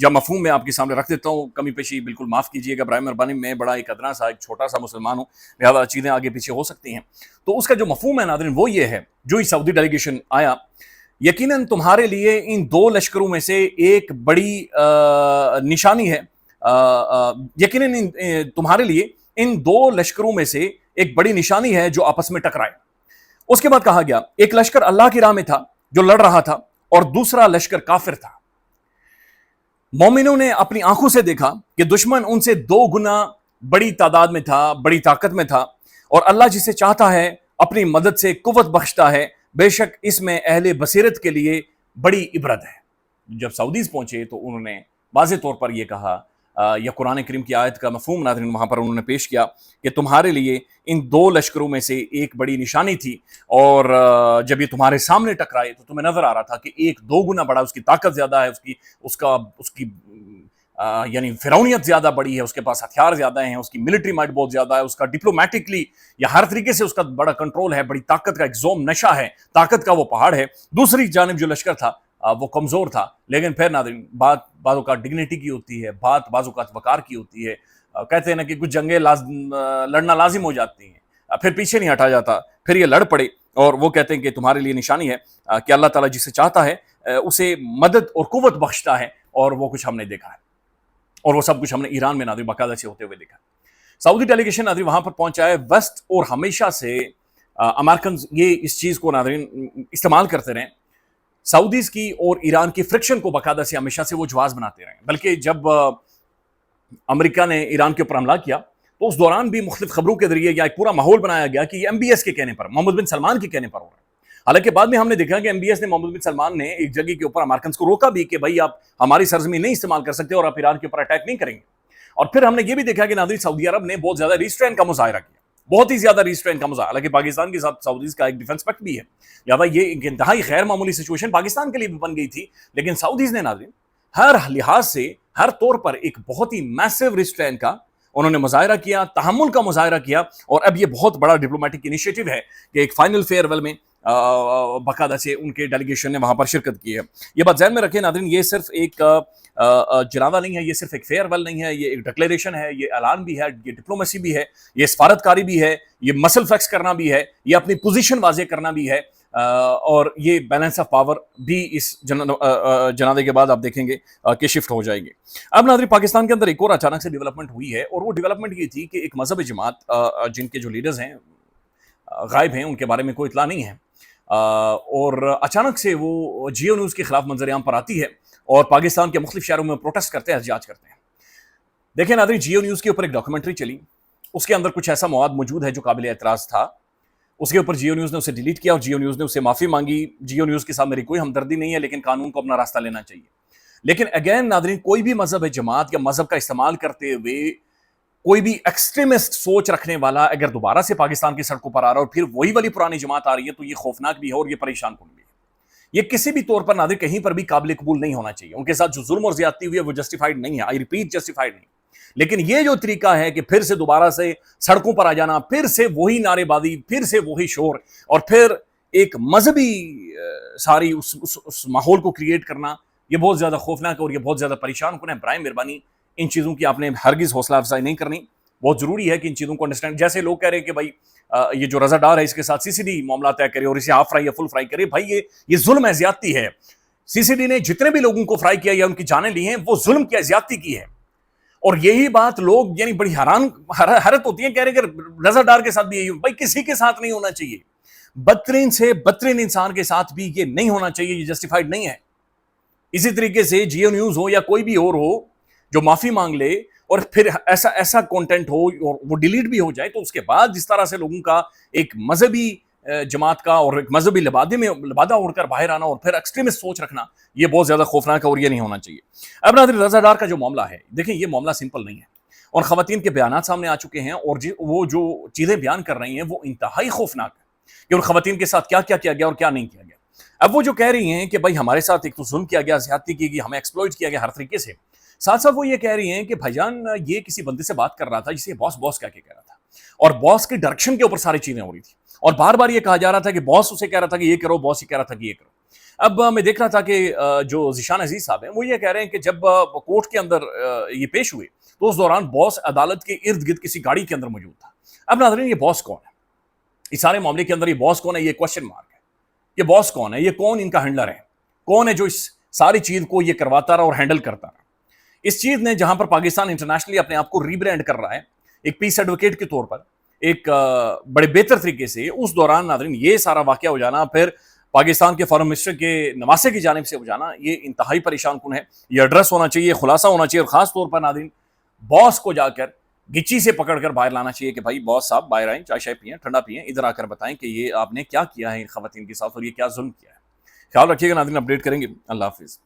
جب مفہوم میں آپ کے سامنے رکھ دیتا ہوں، کمی پیشی بالکل معاف کیجیے گا برائے مہربانی، میں بڑا ایک ادنا سا ایک چھوٹا سا مسلمان ہوں، لہٰذا چیزیں آگے پیچھے ہو سکتی ہیں۔ تو اس کا جو مفہوم ہے ناظرین وہ یہ ہے، جو ہی سعودی ڈیلیگیشن آیا، یقیناً تمہارے لیے ان دو لشکروں میں سے ایک بڑی نشانی ہے، یقیناً تمہارے لیے ان دو لشکروں میں سے ایک بڑی نشانی ہے جو آپس میں ٹکرائے۔ اس کے بعد کہا گیا ایک لشکر اللہ کی راہ میں تھا جو لڑ رہا تھا، اور دوسرا لشکر کافر تھا۔ مومنوں نے اپنی آنکھوں سے دیکھا کہ دشمن ان سے 2 گنا بڑی تعداد میں تھا، بڑی طاقت میں تھا، اور اللہ جسے چاہتا ہے اپنی مدد سے قوت بخشتا ہے، بے شک اس میں اہل بصیرت کے لیے بڑی عبرت ہے۔ جب سعودیز پہنچے تو انہوں نے واضح طور پر یہ کہا، یا قرآن کریم کی آیت کا مفہوم ناظرین وہاں پر انہوں نے پیش کیا کہ تمہارے لیے ان 2 لشکروں میں سے ایک بڑی نشانی تھی، اور جب یہ تمہارے سامنے ٹکرائے تو تمہیں نظر آ رہا تھا کہ ایک 2 گنا بڑا، اس کی طاقت زیادہ ہے، اس کی یعنی فرعونیت زیادہ بڑی ہے، اس کے پاس ہتھیار زیادہ ہیں، اس کی ملٹری مائٹ بہت زیادہ ہے، اس کا ڈپلومیٹکلی یا ہر طریقے سے اس کا بڑا کنٹرول ہے، بڑی طاقت کا ایک زوم نشہ ہے، طاقت کا وہ پہاڑ ہے۔ دوسری جانب جو لشکر تھا وہ کمزور تھا، لیکن پھر ناظرین بات بعض اوقات ڈگنیٹی کی ہوتی ہے، بات بعض اوقات وقار کی ہوتی ہے۔ کہتے ہیں نا کہ کچھ جنگیں لڑنا لازم ہو جاتی ہیں، پھر پیچھے نہیں ہٹا جاتا، پھر یہ لڑ پڑے، اور وہ کہتے ہیں کہ تمہارے لیے نشانی ہے کہ اللہ تعالیٰ جسے چاہتا ہے اسے مدد اور قوت بخشتا ہے، اور وہ کچھ ہم نے دیکھا ہے، اور وہ سب کچھ ہم نے ایران میں ناظرین باقاعدہ سے ہوتے ہوئے دیکھا۔ سعودی ڈیلیگیشن ناظرین وہاں پر پہنچا ہے ویسٹ، اور ہمیشہ سے امریکنز یہ اس چیز کو ناظرین استعمال کرتے رہے، سعودیز کی اور ایران کی فرکشن کو باقاعدہ سے ہمیشہ سے وہ جواز بناتے رہے۔ بلکہ جب امریکہ نے ایران کے اوپر حملہ کیا تو اس دوران بھی مختلف خبروں کے ذریعے یا ایک پورا ماحول بنایا گیا کہ یہ MBS کے کہنے پر، محمد بن سلمان کے کہنے پر ہو رہا ہے۔ حالانکہ بعد میں ہم نے دیکھا کہ MBS نے، محمد بن سلمان نے ایک جگہ کے اوپر امریکنز کو روکا بھی کہ بھائی آپ ہماری سرزمین نہیں استعمال کر سکتے اور آپ ایران کے اوپر اٹیک نہیں کریں گے۔ اور پھر ہم نے یہ بھی دیکھا کہ ناظرین سعودی عرب نے بہت زیادہ ریسٹرین کا مظاہرہ کیا، بہت ہی زیادہ ریسٹرین کا مظاہرہ، حالانکہ پاکستان کے ساتھ سعودیز کا ایک ڈیفنس پیکٹ بھی ہے، لہٰذا یہ ایک انتہائی غیر معمولی سچویشن پاکستان کے لیے بھی بن گئی تھی، لیکن سعودیز نے ناظرین ہر لحاظ سے، ہر طور پر ایک بہت ہی میسو ریسٹرین کا انہوں نے مظاہرہ کیا، تحمل کا مظاہرہ کیا، اور اب یہ بہت بڑا ڈپلومیٹک انیشیٹو ہے کہ ایک فائنل فیئر ویل میں باقاعدہ سے ان کے ڈیلیگیشن نے وہاں پر شرکت کی ہے۔ یہ بات ذہن میں رکھیں ناظرین، یہ صرف ایک جنازہ نہیں ہے، یہ صرف ایک فیئر ویل نہیں ہے، یہ ایک ڈکلیریشن ہے، یہ اعلان بھی ہے، یہ ڈپلومیسی بھی ہے، یہ سفارتکاری بھی ہے، یہ مسل فلیکس کرنا بھی ہے، یہ اپنی پوزیشن واضح کرنا بھی ہے، اور یہ بیلنس آف پاور بھی اس جنازے کے بعد آپ دیکھیں گے کہ شفٹ ہو جائے گی۔ اب ناظرین پاکستان کے اندر ایک اور اچانک سے ڈیولپمنٹ ہوئی ہے، اور وہ ڈیولپمنٹ یہ تھی کہ ایک مذہبی جماعت جن کے جو لیڈرز ہیں غائب ہیں، ان کے بارے میں کوئی اطلاع نہیں ہے، اور اچانک سے وہ جیو نیوز کے خلاف منظر عام پر آتی ہے، اور پاکستان کے مختلف شہروں میں پروٹیسٹ کرتے ہیں، احتجاج کرتے ہیں۔ دیکھیں ناظرین، جیو نیوز کے اوپر ایک ڈاکومنٹری چلی، اس کے اندر کچھ ایسا مواد موجود ہے جو قابل اعتراض تھا، اس کے اوپر جیو نیوز نے اسے ڈیلیٹ کیا، اور جیو نیوز نے اسے معافی مانگی۔ جیو نیوز کے ساتھ میری کوئی ہمدردی نہیں ہے، لیکن قانون کو اپنا راستہ لینا چاہیے۔ لیکن اگین ناظرین، کوئی بھی مذہب ہے جماعت یا مذہب کا استعمال کرتے ہوئے کوئی بھی ایکسٹریمسٹ سوچ رکھنے والا اگر دوبارہ سے پاکستان کی سڑکوں پر آ رہا ہے اور پھر وہی والی پرانی جماعت آ رہی ہے، تو یہ خوفناک بھی ہے اور یہ پریشان کن بھی ہے۔ یہ کسی بھی طور پر ناظرین کہیں پر بھی قابل قبول نہیں ہونا چاہیے۔ ان کے ساتھ جو ظلم اور زیادتی ہوئی ہے وہ جسٹیفائڈ نہیں ہے، آئی ریپیٹ جسٹیفائڈ نہیں۔ لیکن یہ جو طریقہ ہے کہ پھر سے دوبارہ سے سڑکوں پر آ جانا، پھر سے وہی نعرے بازی، پھر سے وہی شور، اور پھر ایک مذہبی ساری اس ماحول کو کریٹ کرنا، یہ بہت زیادہ خوفناک ہے اور یہ بہت زیادہ پریشان کن ہے۔ برائے مہربانی ان چیزوں کی آپ نے ہرگز حوصلہ افزائی نہیں کرنی۔ بہت ضروری ہے کہ ان چیزوں کو انڈرسٹینڈ، جیسے لوگ کہہ رہے ہیں کہ بھائی یہ جو رضا ڈار ہے اس کے ساتھ CCD معاملہ طے کرے اور اسے ہاف فرائی یا فل فرائی کرے، بھائی یہ ظلم ہے، زیادتی ہے۔ CCD نے جتنے بھی لوگوں کو فرائی کیا یا ان کی جانیں لی ہیں، وہ ظلم کیا، زیادتی کی ہے۔ اور یہی بات لوگ یعنی بڑی حیرت ہوتی ہے، کہہ رہے کہ رضا ڈار کے ساتھ بھی یہی ہو، بھائی کسی کے ساتھ نہیں ہونا چاہیے، بدترین سے بدترین انسان کے ساتھ بھی یہ نہیں ہونا چاہیے، یہ جسٹیفائڈ نہیں ہے۔ اسی طریقے سے جیو نیوز ہو یا کوئی بھی اور ہو جو معافی مانگ لے اور پھر ایسا کانٹینٹ ہو اور وہ ڈیلیٹ بھی ہو جائے، تو اس کے بعد جس طرح سے لوگوں کا ایک مذہبی جماعت کا اور ایک مذہبی لبادہ اوڑھ کر باہر آنا اور پھر ایکسٹریمسٹ سوچ رکھنا، یہ بہت زیادہ خوفناک ہے اور یہ نہیں ہونا چاہیے۔ اب ناظرین، رضا ڈار کا جو معاملہ ہے، دیکھیں یہ معاملہ سمپل نہیں ہے، اور خواتین کے بیانات سامنے آ چکے ہیں، اور وہ جو چیزیں بیان کر رہی ہیں وہ انتہائی خوفناک ہے کہ ان خواتین کے ساتھ کیا کیا کیا گیا اور کیا نہیں کیا گیا۔ اب وہ جو کہہ رہی ہیں کہ بھائی ہمارے ساتھ ایک تو ظلم کیا گیا، زیادتی کی گئی، ہمیں ایکسپلوئٹ کیا گیا ہر طریقے سے، ساتھ ساتھ وہ یہ کہہ رہی ہیں کہ بھائی جان یہ کسی بندے سے بات کر رہا تھا جسے باس کہہ کے کہہ رہا تھا، اور باس کے ڈائریکشن کے اوپر ساری چیزیں ہو رہی تھی، اور بار بار یہ کہا جا رہا تھا کہ باس اسے کہہ رہا تھا کہ یہ کرو، باس یہ کہہ رہا تھا کہ یہ کرو۔ اب میں دیکھ رہا تھا کہ جو ذیشان عزیز صاحب ہیں وہ یہ کہہ رہے ہیں کہ جب کورٹ کے اندر یہ پیش ہوئے تو اس دوران باس عدالت کے ارد گرد کسی گاڑی کے اندر موجود تھا. اب ناظرین یہ باس کون ہے؟ اس سارے معاملے کے اندر یہ باس کون ہے؟ یہ کوشچن مارک ہے. یہ باس کون ہے؟ یہ کون ان کا ہینڈلر ہے؟ کون ہے جو اس ساری چیز کو یہ کرواتا رہا اور ہینڈل کرتا رہا؟ اس چیز نے جہاں پر پاکستان انٹرنیشنلی اپنے آپ کو ری برانڈ کر رہا ہے ایک پیس ایڈوکیٹ کے طور پر ایک بڑے بہتر طریقے سے، اس دوران ناظرین یہ سارا واقعہ ہو جانا، پھر پاکستان کے فارن منسٹر کے نواسے کی جانب سے ہو جانا، یہ انتہائی پریشان کن ہے. یہ ایڈریس ہونا چاہیے، خلاصہ ہونا چاہیے، اور خاص طور پر ناظرین باس کو جا کر گچی سے پکڑ کر باہر لانا چاہیے کہ بھائی باس صاحب باہر آئیں، چائے شائے پئیں، ٹھنڈا پئیں، ادھر آ کر بتائیں کہ یہ آپ نے کیا کیا ہے ان خواتین کے ساتھ اور یہ کیا ظلم کیا ہے. خیال رکھیے گا ناظرین، اپڈیٹ کریں گے. اللہ حافظ.